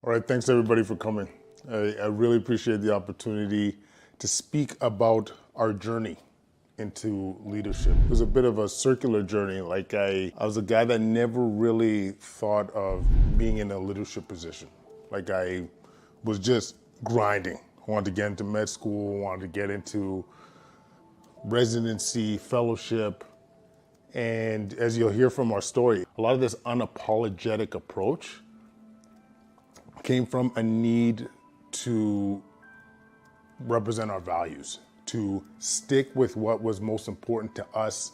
All right, thanks everybody for coming. I really appreciate the opportunity to speak about our journey into leadership. It was a bit of a circular journey. I was a guy that never really thought of being in a leadership position. Like I was just grinding. I wanted to get into med school, wanted to get into residency, fellowship. And as you'll hear from our story, a lot of this unapologetic approach came from a need to represent our values, to stick with what was most important to us.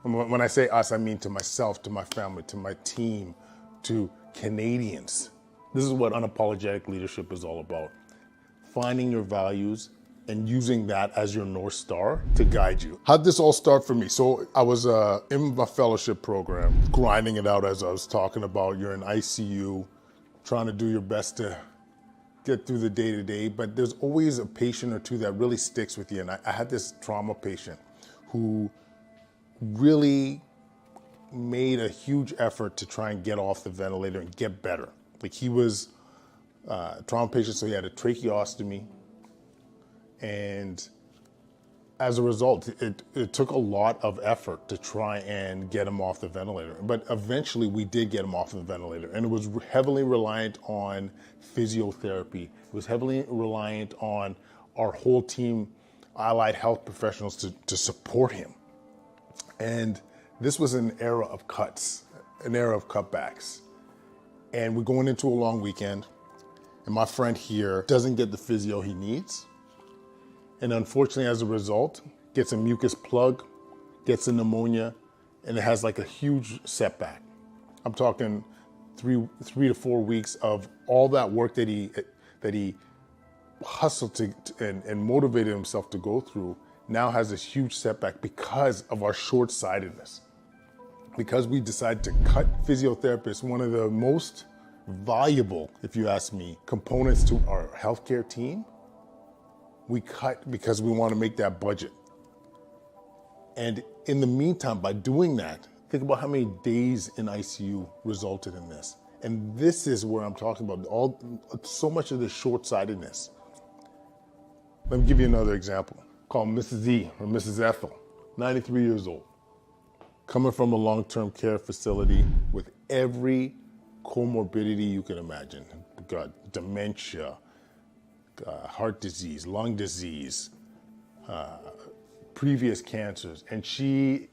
And when I say us, I mean to myself, to my family, to my team, to Canadians. This is what unapologetic leadership is all about. Finding your values and using that as your North Star to guide you. How'd this all start for me? So I was in my fellowship program, grinding it out as I was talking about. You're in ICU, trying to do your best to get through the day-to-day, but there's always a patient or two that really sticks with you. And I had this trauma patient who really made a huge effort to try and get off the ventilator and get better. Like he was a trauma patient, so he had a tracheostomy. And as a result, it took a lot of effort to try and get him off the ventilator. But eventually we did get him off the ventilator, and it was heavily reliant on physiotherapy. It was heavily reliant on our whole team, allied health professionals to support him. And this was an era of cuts, an era of cutbacks. And we're going into a long weekend, and my friend here doesn't get the physio he needs. And unfortunately, as a result, gets a mucus plug, gets a pneumonia, and it has like a huge setback. I'm talking three to 4 weeks of all that work that he hustled to and motivated himself to go through now has this huge setback because of our short-sightedness. Because we decided to cut physiotherapists, one of the most valuable, if you ask me, components to our healthcare team. We cut because we want to make that budget. And in the meantime, by doing that, think about how many days in ICU resulted in this. And this is where I'm talking about so much of this short-sightedness. Let me give you another example. Call Mrs. E or Mrs. Ethel, 93 years old, coming from a long-term care facility with every comorbidity you can imagine. Got dementia, heart disease, lung disease, previous cancers, and she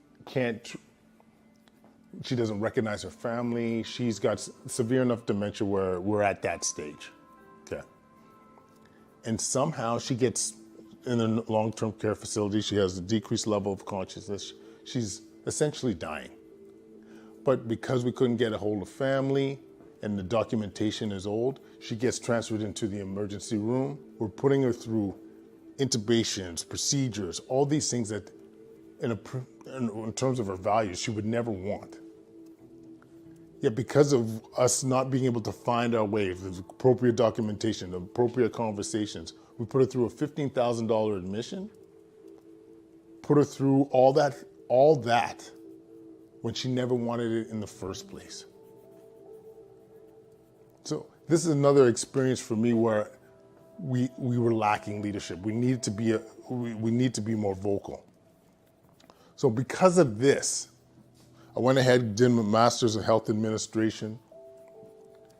doesn't recognize her family. She's got severe enough dementia where we're at that stage, okay? And somehow she gets in a long-term care facility. She has a decreased level of consciousness. She's essentially dying. But because we couldn't get a hold of family, and the documentation is old, she gets transferred into the emergency room. We're putting her through intubations, procedures, all these things that in terms of her values, she would never want. Yet because of us not being able to find our way, the appropriate documentation, the appropriate conversations, we put her through a $15,000 admission, put her through all that when she never wanted it in the first place. So this is another experience for me where we were lacking leadership. We need to be more vocal. So because of this, I went ahead and did my master's in health administration,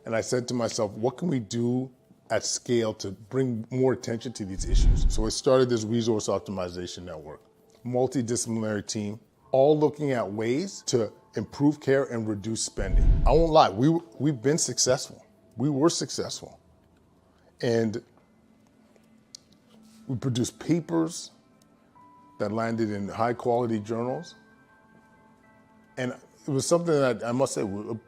and I said to myself, what can we do at scale to bring more attention to these issues? So I started this resource optimization network, multidisciplinary team, all looking at ways to improve care and reduce spending. I won't lie, we've been successful. We were successful. And we produced papers that landed in high quality journals. And it was something that I must say we're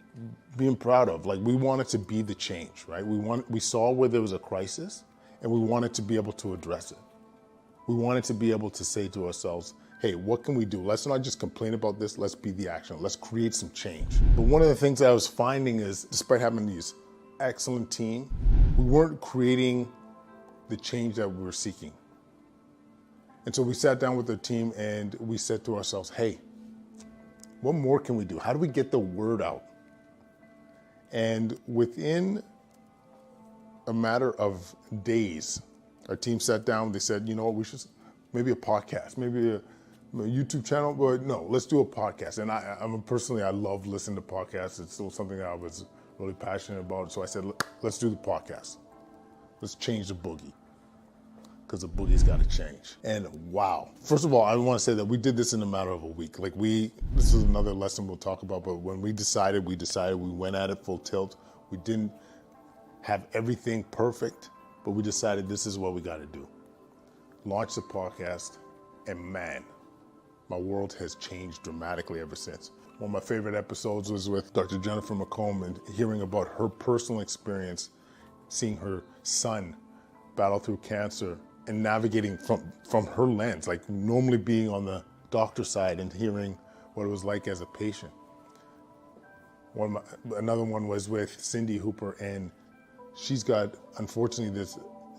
being proud of. Like we wanted to be the change, right? We saw where there was a crisis and we wanted to be able to address it. We wanted to be able to say to ourselves, hey, what can we do? Let's not just complain about this, let's be the action. Let's create some change. But one of the things I was finding is, despite having these excellent team, we weren't creating the change that we were seeking. And so we sat down with the team and we said to ourselves, hey, what more can we do? How do we get the word out? And within a matter of days, our team sat down, they said, you know what, we should, maybe a podcast, maybe a YouTube channel, but no, let's do a podcast. And I love listening to podcasts. It's still something that I was really passionate about. So I said, let's do the podcast. Let's change the boogie, because the boogie's got to change. And wow. First of all, I want to say that we did this in a matter of a week. This is another lesson we'll talk about, but when we decided, we went at it full tilt. We didn't have everything perfect, but we decided this is what we got to do. Launch the podcast, and man, my world has changed dramatically ever since. One of my favorite episodes was with Dr. Jennifer McComb, and hearing about her personal experience, seeing her son battle through cancer and navigating from her lens, like normally being on the doctor side and hearing what it was like as a patient. Another one was with Cindy Hooper, and she's got, unfortunately, this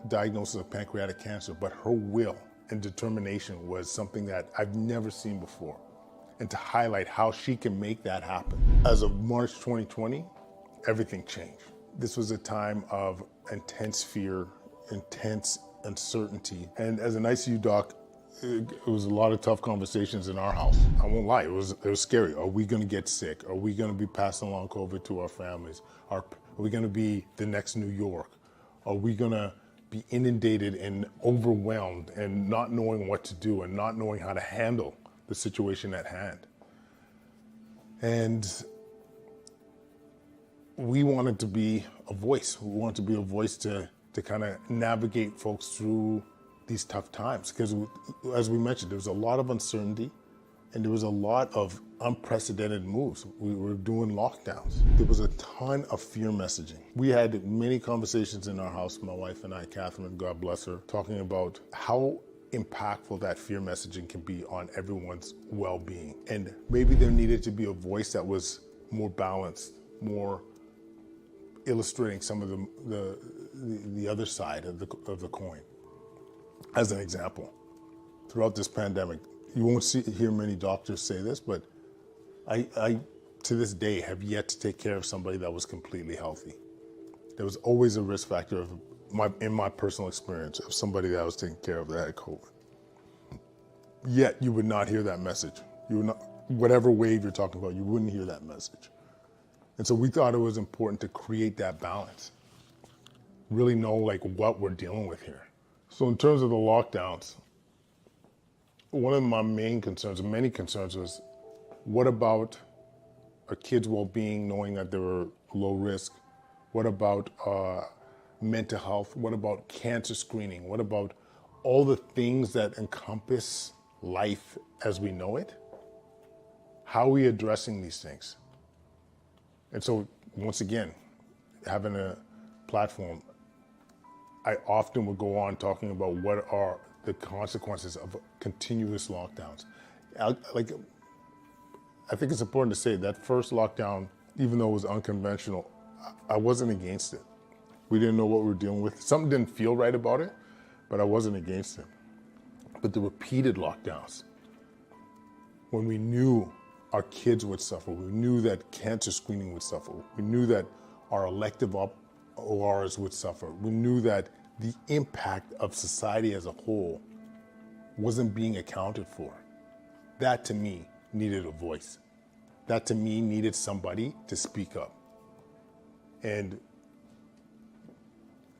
diagnosis of pancreatic cancer, but her will and determination was something that I've never seen before. And to highlight how she can make that happen. As of March 2020, everything changed. This was a time of intense fear, intense uncertainty. And as an ICU doc, it was a lot of tough conversations in our house. I won't lie, it was scary. Are we gonna get sick? Are we gonna be passing along COVID to our families? Are we gonna be the next New York? Are we gonna be inundated and overwhelmed and not knowing what to do and not knowing how to handle the situation at hand? And we wanted to be a voice. We wanted to be a voice to kind of navigate folks through these tough times, because as we mentioned, there was a lot of uncertainty and there was a lot of unprecedented moves. We were doing lockdowns. There was a ton of fear messaging. We had many conversations in our house, my wife and I, Catherine, God bless her, talking about how impactful that fear messaging can be on everyone's well-being. And maybe there needed to be a voice that was more balanced, more illustrating some of the other side of the coin. As an example, throughout this pandemic, you won't hear many doctors say this, but I to this day have yet to take care of somebody that was completely healthy. There was always a risk factor in my personal experience of somebody that I was taking care of that had COVID. Yet you would not hear that message. You would not, whatever wave you're talking about, you wouldn't hear that message. And so we thought it was important to create that balance, really know what we're dealing with here. So in terms of the lockdowns, one of my main concerns, many concerns, was what about our kids' well-being, knowing that they were low risk? What about mental health? What about cancer screening? What about all the things that encompass life as we know it? How are we addressing these things? And so, once again, having a platform, I often would go on talking about what are the consequences of continuous lockdowns. I think it's important to say that first lockdown, even though it was unconventional, I wasn't against it. We didn't know what we were dealing with. Something didn't feel right about it, but I wasn't against it. But the repeated lockdowns, when we knew our kids would suffer, we knew that cancer screening would suffer, we knew that our elective ORs would suffer, we knew that the impact of society as a whole wasn't being accounted for. That to me needed a voice. That to me needed somebody to speak up. And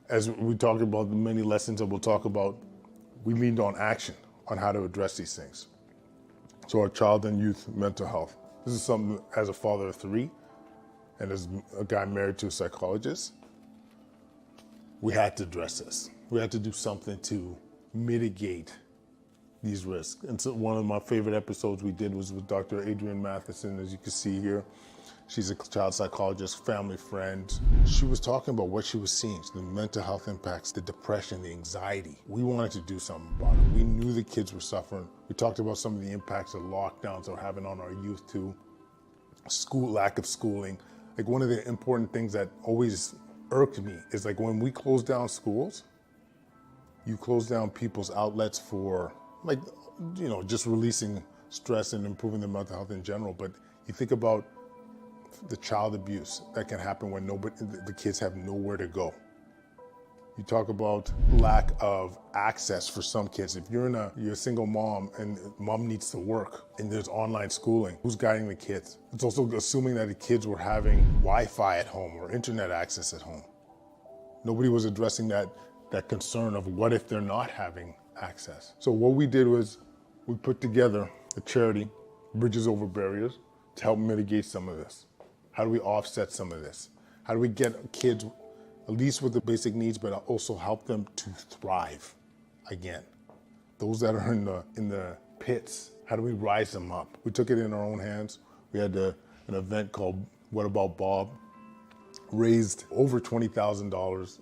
as we talked about the many lessons that we'll talk about, we leaned on action on how to address these things. So our child and youth mental health. This is something, as a father of 3, and as a guy married to a psychologist, we had to address this. We had to do something to mitigate these risks. And so one of my favorite episodes we did was with Dr. Adrienne Matheson, as you can see here. She's a child psychologist, family friend. She was talking about what she was seeing, the mental health impacts, the depression, the anxiety. We wanted to do something about it. We knew the kids were suffering. We talked about some of the impacts of lockdowns are having on our youth too. Lack of schooling. One of the important things that always irked me is when we close down schools, you close down people's outlets for just releasing stress and improving their mental health in general. But you think about the child abuse that can happen when the kids have nowhere to go. You talk about lack of access for some kids. If you're a single mom and mom needs to work and there's online schooling, who's guiding the kids? It's also assuming that the kids were having Wi-Fi at home or internet access at home. Nobody was addressing that concern of what if they're not having access. So what we did was we put together a charity, Bridges Over Barriers, to help mitigate some of this. How do we offset some of this? How do we get kids at least with the basic needs, but also help them to thrive again? Those that are in the pits, how do we rise them up? We took it in our own hands. We had an event called What About Bob? Raised over $20,000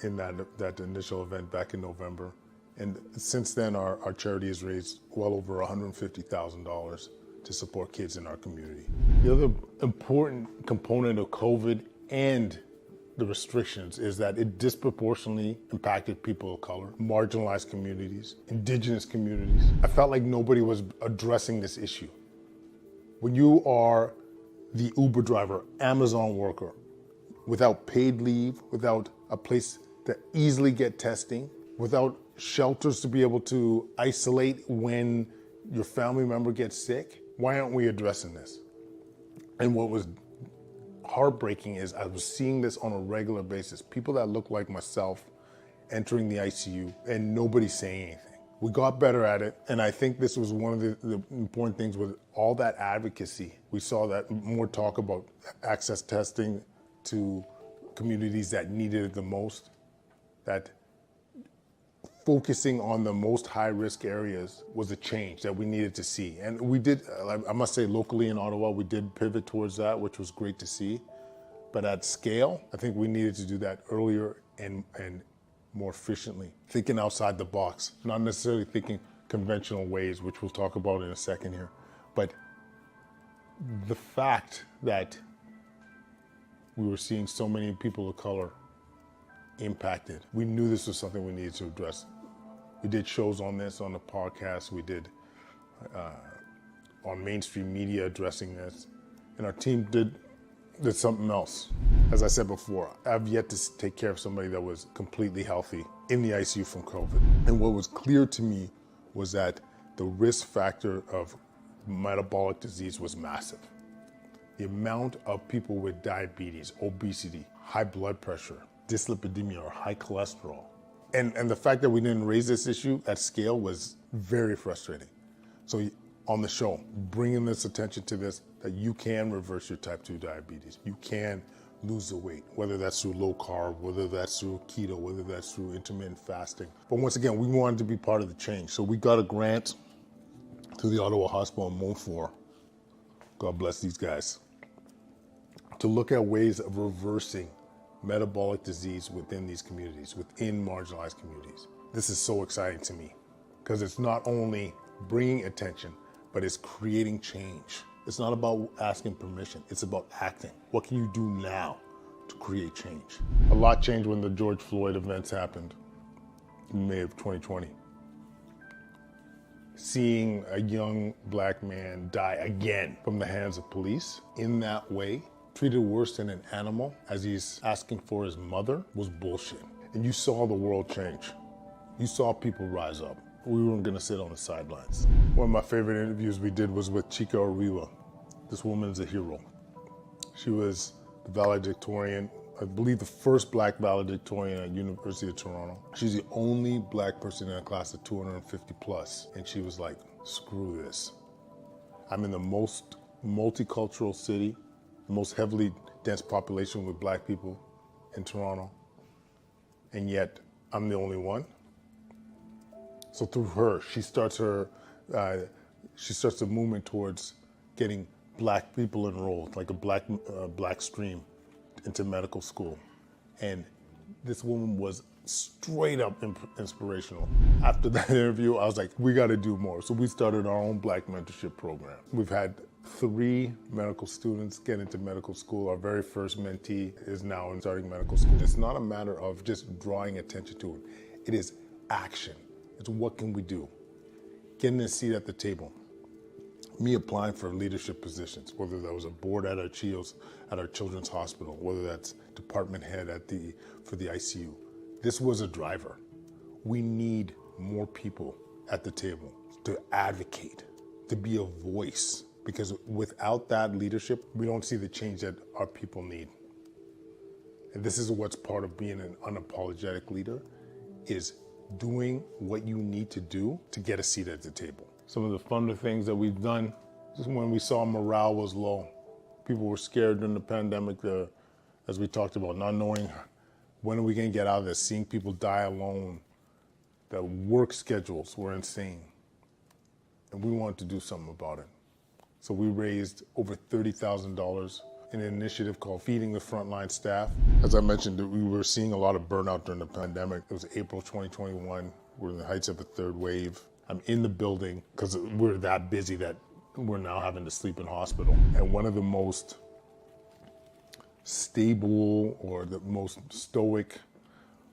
in that initial event back in November. And since then, our charity has raised well over $150,000 to support kids in our community. The other important component of COVID and the restrictions is that it disproportionately impacted people of color, marginalized communities, indigenous communities. I felt like nobody was addressing this issue. When you are the Uber driver, Amazon worker, without paid leave, without a place to easily get testing, without shelters to be able to isolate when your family member gets sick, why aren't we addressing this? And what was heartbreaking is I was seeing this on a regular basis. People that look like myself entering the ICU and nobody saying anything. We got better at it, and I think this was one of the important things with all that advocacy. We saw that more talk about access testing to communities that needed it the most, that focusing on the most high-risk areas was a change that we needed to see. And we did, I must say, locally in Ottawa, we did pivot towards that, which was great to see. But at scale, I think we needed to do that earlier and more efficiently. Thinking outside the box, not necessarily thinking conventional ways, which we'll talk about in a second here. But the fact that we were seeing so many people of color impacted, we knew this was something we needed to address. We did shows on this on the podcast. We did on mainstream media addressing this. And our team did something else. As I said before, I've yet to take care of somebody that was completely healthy in the ICU from COVID. And what was clear to me was that the risk factor of metabolic disease was massive. The amount of people with diabetes, obesity, high blood pressure, dyslipidemia or high cholesterol. And the fact that we didn't raise this issue at scale was very frustrating. So on the show, bringing this attention to this, that you can reverse your type 2 diabetes. You can lose the weight, whether that's through low carb, whether that's through keto, whether that's through intermittent fasting. But once again, we wanted to be part of the change. So we got a grant through the Ottawa Hospital in Montfort. God bless these guys. To look at ways of reversing metabolic disease within these communities, within marginalized communities. This is so exciting to me because it's not only bringing attention, but it's creating change. It's not about asking permission, it's about acting. What can you do now to create change? A lot changed when the George Floyd events happened in May of 2020. Seeing a young black man die again from the hands of police in that way, treated worse than an animal as he's asking for his mother, was bullshit. And you saw the world change. You saw people rise up. We weren't gonna sit on the sidelines. One of my favorite interviews we did was with Chica Oriwa. This woman is a hero. She was the valedictorian, I believe the first black valedictorian at University of Toronto. She's the only black person in a class of 250 plus. And she was like, screw this. I'm in the most multicultural city, the most heavily dense population with black people in Toronto, and yet I'm the only one. So through her, she starts the movement towards getting black people enrolled, like a black stream into medical school. And this woman was straight up inspirational. After that interview, I was like, we gotta do more. So we started our own black mentorship program. We've had 3 medical students get into medical school. Our very first mentee is now starting medical school. It's not a matter of just drawing attention to it. It is action. It's what can we do? Getting a seat at the table. Me applying for leadership positions, whether that was a board at our children's hospital, whether that's department head for the ICU. This was a driver. We need more people at the table to advocate, to be a voice, because without that leadership, we don't see the change that our people need. And this is what's part of being an unapologetic leader, is doing what you need to do to get a seat at the table. Some of the funner things that we've done is when we saw morale was low. People were scared during the pandemic, as we talked about, not knowing when are we going to get out of this, seeing people die alone. The work schedules were insane. And we wanted to do something about it. So we raised over $30,000 in an initiative called Feeding the Frontline Staff. As I mentioned, we were seeing a lot of burnout during the pandemic. It was April 2021. We're in the heights of a third wave. I'm in the building because we're that busy that we're now having to sleep in hospital. And one of the most stable or the most stoic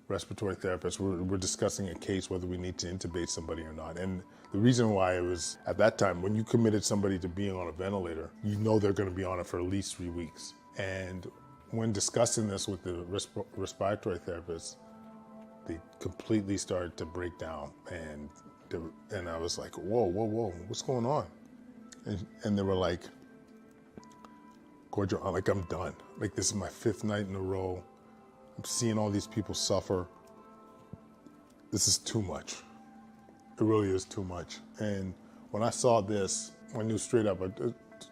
respiratory therapists, we're discussing a case whether we need to intubate somebody or not. And the reason why it was, at that time, when you committed somebody to being on a ventilator, you know they're going to be on it for at least 3 weeks. And when discussing this with the respiratory therapists, they completely started to break down. And I was like, whoa, what's going on? And they were like, Cordial, I'm done. Like, this is my 5th night in a row. I'm seeing all these people suffer. This is too much. It really is too much. And when I saw this, I knew straight up, I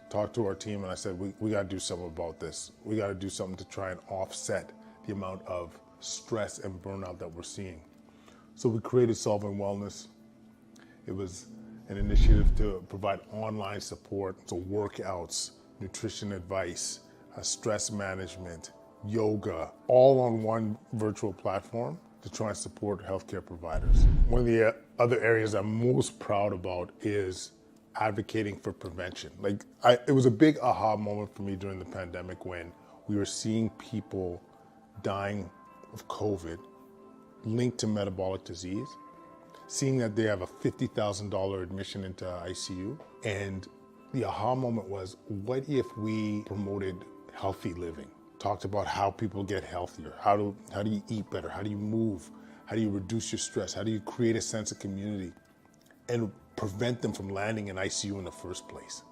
talked to our team and I said, we got to do something about this. We got to do something to try and offset the amount of stress and burnout that we're seeing. So we created Solving Wellness. It was an initiative to provide online support, so workouts, nutrition advice, stress management, yoga, all on one virtual platform to try and support healthcare providers. One of the other areas I'm most proud about is advocating for prevention. It was a big aha moment for me during the pandemic when we were seeing people dying of COVID linked to metabolic disease, seeing that they have a $50,000 admission into ICU. And the aha moment was, what if we promoted healthy living? Talked about how people get healthier. How do you eat better? How do you move? How do you reduce your stress? How do you create a sense of community and prevent them from landing in ICU in the first place?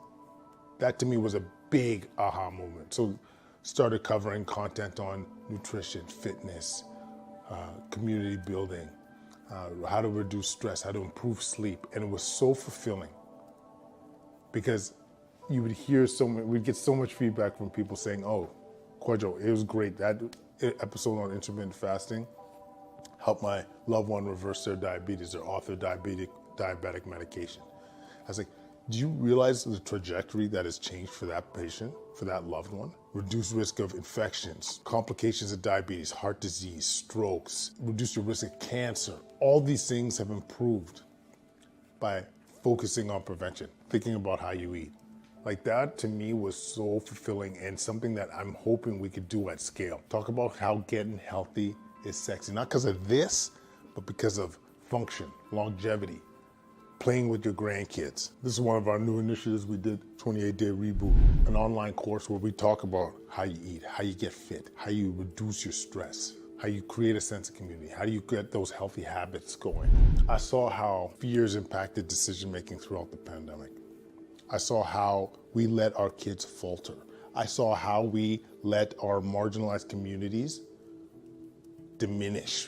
That to me was a big aha moment. So started covering content on nutrition, fitness, community building, how to reduce stress, how to improve sleep. And it was so fulfilling because you would hear we'd get so much feedback from people saying, oh, Cordial, it was great. That episode on intermittent fasting helped my loved one reverse their diabetes, their author diabetic medication. I was like, do you realize the trajectory that has changed for that patient, for that loved one? Reduce risk of infections, complications of diabetes, heart disease, strokes, reduce your risk of cancer. All these things have improved by focusing on prevention, thinking about how you eat. Like, that to me was so fulfilling and something that I'm hoping we could do at scale. Talk about how getting healthy is sexy, not because of this, but because of function, longevity, playing with your grandkids. This is one of our new initiatives we did, 28-Day Reboot, an online course where we talk about how you eat, how you get fit, how you reduce your stress, how you create a sense of community, how do you get those healthy habits going. I saw how fears impacted decision-making throughout the pandemic. I saw how we let our kids falter. I saw how we let our marginalized communities diminish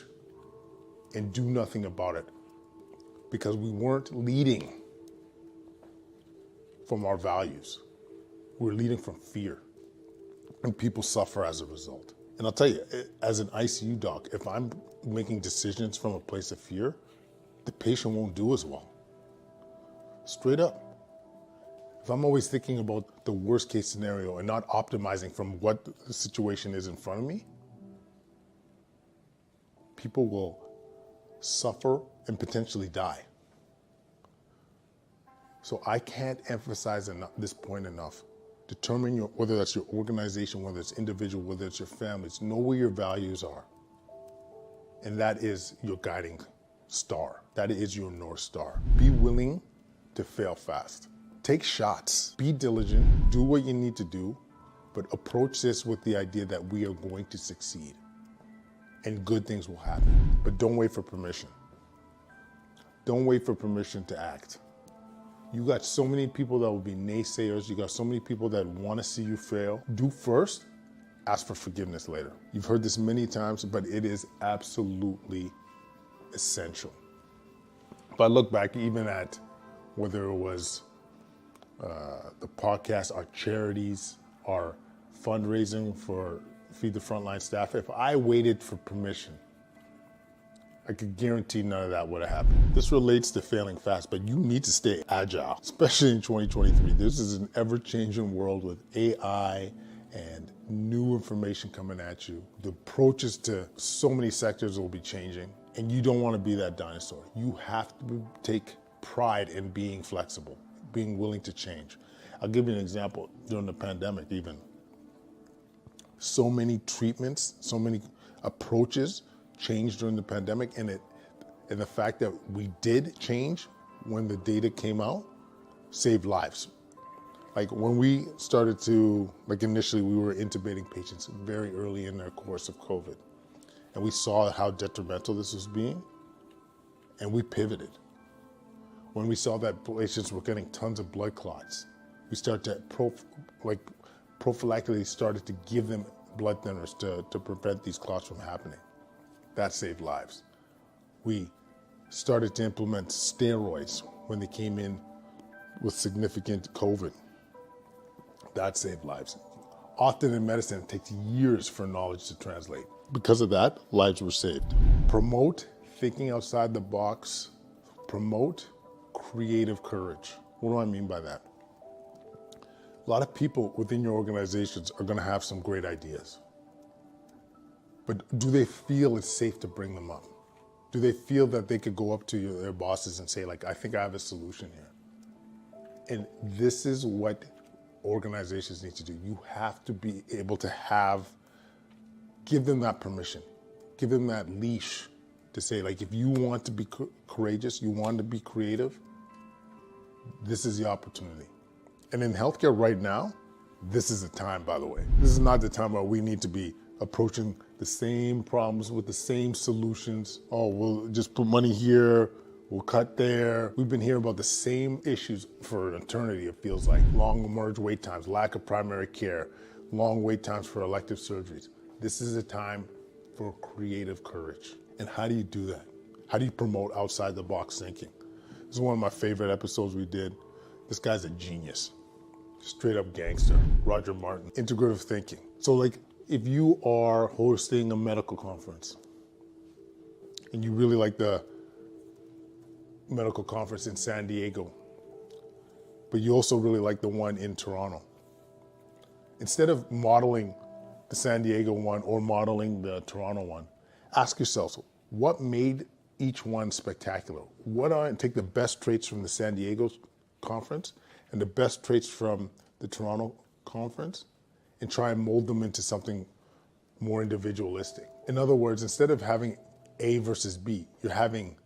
and do nothing about it because we weren't leading from our values. We were leading from fear, and people suffer as a result. And I'll tell you, as an ICU doc, if I'm making decisions from a place of fear, the patient won't do as well. Straight up. If I'm always thinking about the worst case scenario and not optimizing from what the situation is in front of me, people will suffer and potentially die. So I can't emphasize this point enough. Determine whether that's your organization, whether it's individual, whether it's your families, know where your values are. And that is your guiding star. That is your North Star. Be willing to fail fast. Take shots, be diligent, do what you need to do, but approach this with the idea that we are going to succeed. and good things will happen. But don't wait for permission. Don't wait for permission to act. You got so many people that will be naysayers. You got so many people that want to see you fail. Do first, ask for forgiveness later. You've heard this many times, but it is absolutely essential. If I look back even at whether it was the podcast, our charities, our fundraising for Feed the Frontline Staff, if I waited for permission, I could guarantee none of that would have happened. This relates to failing fast, but you need to stay agile, especially in 2023. This is an ever-changing world with AI and new information coming at you. The approaches to so many sectors will be changing, and you don't want to be that dinosaur. You have to take pride in being flexible, being willing to change. I'll give you an example. During the pandemic even, so many treatments, so many approaches changed during the pandemic, and the fact that we did change when the data came out saved lives. Like when we started to, initially we were intubating patients very early in their course of COVID, and we saw how detrimental this was being, and we pivoted. When we saw that patients were getting tons of blood clots, we started to prophylactically started to give them blood thinners to prevent these clots from happening. That saved lives. We started to implement steroids when they came in with significant COVID. That saved lives. Often in medicine, it takes years for knowledge to translate. Because of that, lives were saved. Promote thinking outside the box. Promote creative courage. What do I mean by that? A lot of people within your organizations are going to have some great ideas. But do they feel it's safe to bring them up? Do they feel that they could go up to their bosses and say, I think I have a solution here? And this is what organizations need to do. You have to be able to give them that permission, give them that leash to say, if you want to be courageous, you want to be creative, this is the opportunity. And in healthcare right now, this is the time, by the way. This is not the time where we need to be approaching the same problems with the same solutions. Oh, we'll just put money here, we'll cut there. We've been hearing about the same issues for an eternity, it feels like. Long emerged wait times, lack of primary care, long wait times for elective surgeries. This is a time for creative courage. And how do you do that? How do you promote outside the box thinking? This is one of my favorite episodes we did. This guy's a genius, straight up gangster, Roger Martin. Integrative thinking. So if you are hosting a medical conference and you really like the medical conference in San Diego, but you also really like the one in Toronto, instead of modeling the San Diego one or modeling the Toronto one, ask yourselves, what made each one spectacular? Take the best traits from the San Diego conference and the best traits from the Toronto conference and try and mold them into something more individualistic. In other words, instead of having A versus B, you're having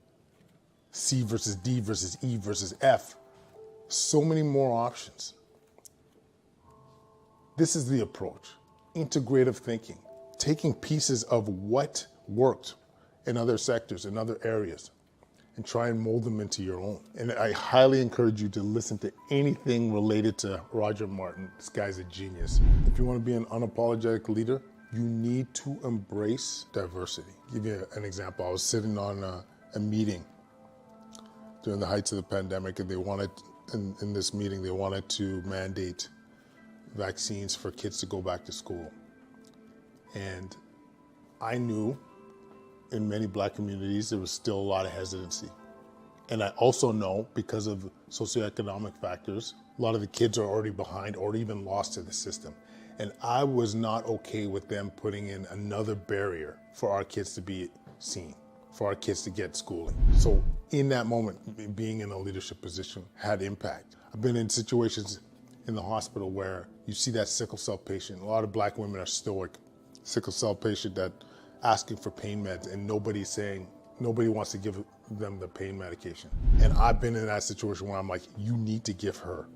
C versus D versus E versus F. So many more options. This is the approach. Integrative thinking. Taking pieces of what worked in other sectors, in other areas, and try and mold them into your own. And I highly encourage you to listen to anything related to Roger Martin. This guy's a genius. If you want to be an unapologetic leader, you need to embrace diversity. I'll give you an example. I was sitting on a meeting during the heights of the pandemic, and they wanted, in this meeting, they wanted to mandate vaccines for kids to go back to school. And I knew in many Black communities, there was still a lot of hesitancy. And I also know, because of socioeconomic factors, a lot of the kids are already behind or even lost to the system. And I was not okay with them putting in another barrier for our kids to be seen, for our kids to get schooling. So in that moment, being in a leadership position had impact. I've been in situations in the hospital where you see that sickle cell patient. A lot of Black women are stoic. Sickle cell patient that asking for pain meds, and nobody wants to give them the pain medication. And I've been in that situation where I'm like, you need to give her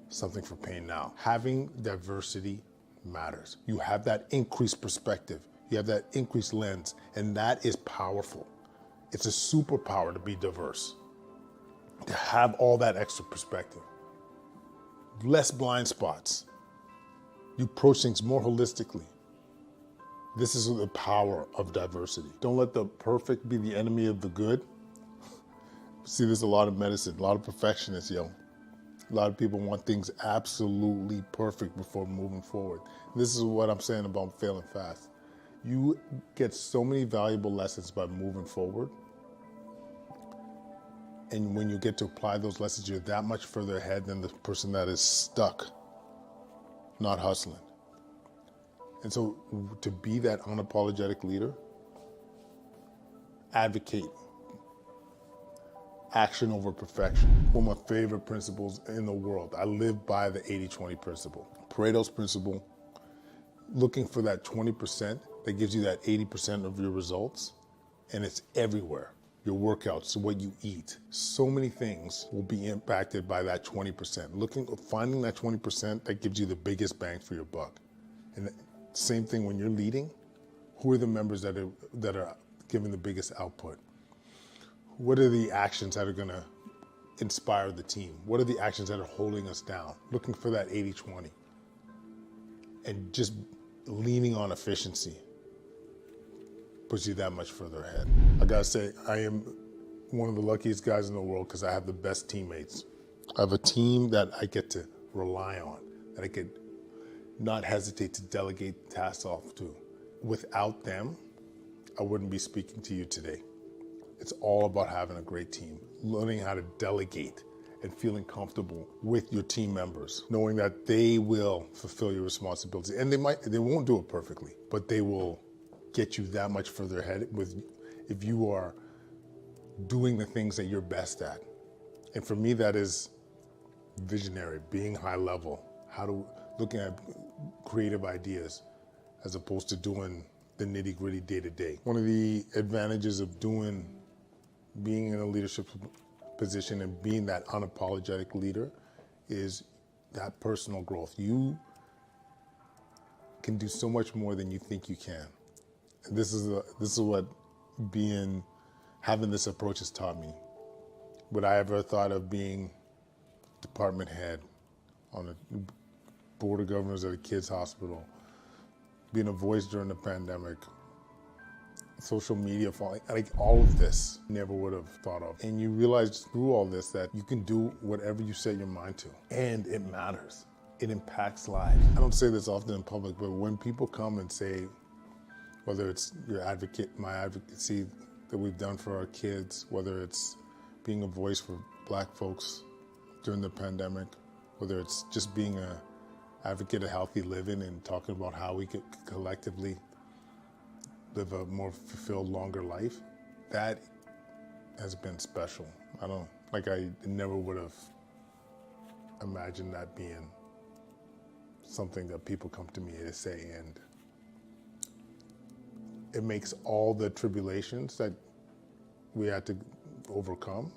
something for pain now. Having diversity matters. You have that increased perspective. You have that increased lens, and that is powerful. It's a superpower to be diverse, to have all that extra perspective. Less blind spots. You approach things more holistically. This is the power of diversity. Don't let the perfect be the enemy of the good. See, there's a lot of medicine, a lot of perfectionists, yo. A lot of people want things absolutely perfect before moving forward. This is what I'm saying about failing fast. You get so many valuable lessons by moving forward. And when you get to apply those lessons, you're that much further ahead than the person that is stuck, not hustling. And so to be that unapologetic leader, advocate. Action over perfection. One of my favorite principles in the world. I live by the 80-20 principle. Pareto's principle, looking for that 20% that gives you that 80% of your results, and it's everywhere. Your workouts, what you eat. So many things will be impacted by that 20%. Finding that 20% that gives you the biggest bang for your buck. And same thing when you're leading, who are the members that are giving the biggest output? What are the actions that are going to inspire the team? What are the actions that are holding us down? Looking for that 80-20. And just leaning on efficiency puts you that much further ahead. I gotta say, I am one of the luckiest guys in the world because I have the best teammates. I have a team that I get to rely on, that I could not hesitate to delegate tasks off to. Without them, I wouldn't be speaking to you today. It's all about having a great team, learning how to delegate and feeling comfortable with your team members, knowing that they will fulfill your responsibilities. And they won't do it perfectly, but they will get you that much further ahead if you are doing the things that you're best at. And for me, that is visionary, being high level, looking at creative ideas as opposed to doing the nitty-gritty day-to-day. One of the advantages of being in a leadership position and being that unapologetic leader is that personal growth. You can do so much more than you think you can. And this is what having this approach has taught me. Would I ever thought of being department head on a board of governors at a kids hospital, being a voice during the pandemic, social media following, like all of this, never would have thought of. And you realize through all this that you can do whatever you set your mind to, and it matters. It impacts lives. I don't say this often in public, but when people come and say, whether it's my advocacy that we've done for our kids, whether it's being a voice for Black folks during the pandemic, whether it's just being an advocate of healthy living and talking about how we could collectively live a more fulfilled, longer life, that has been special. I never would have imagined that being something that people come to me to say, and it makes all the tribulations that we had to overcome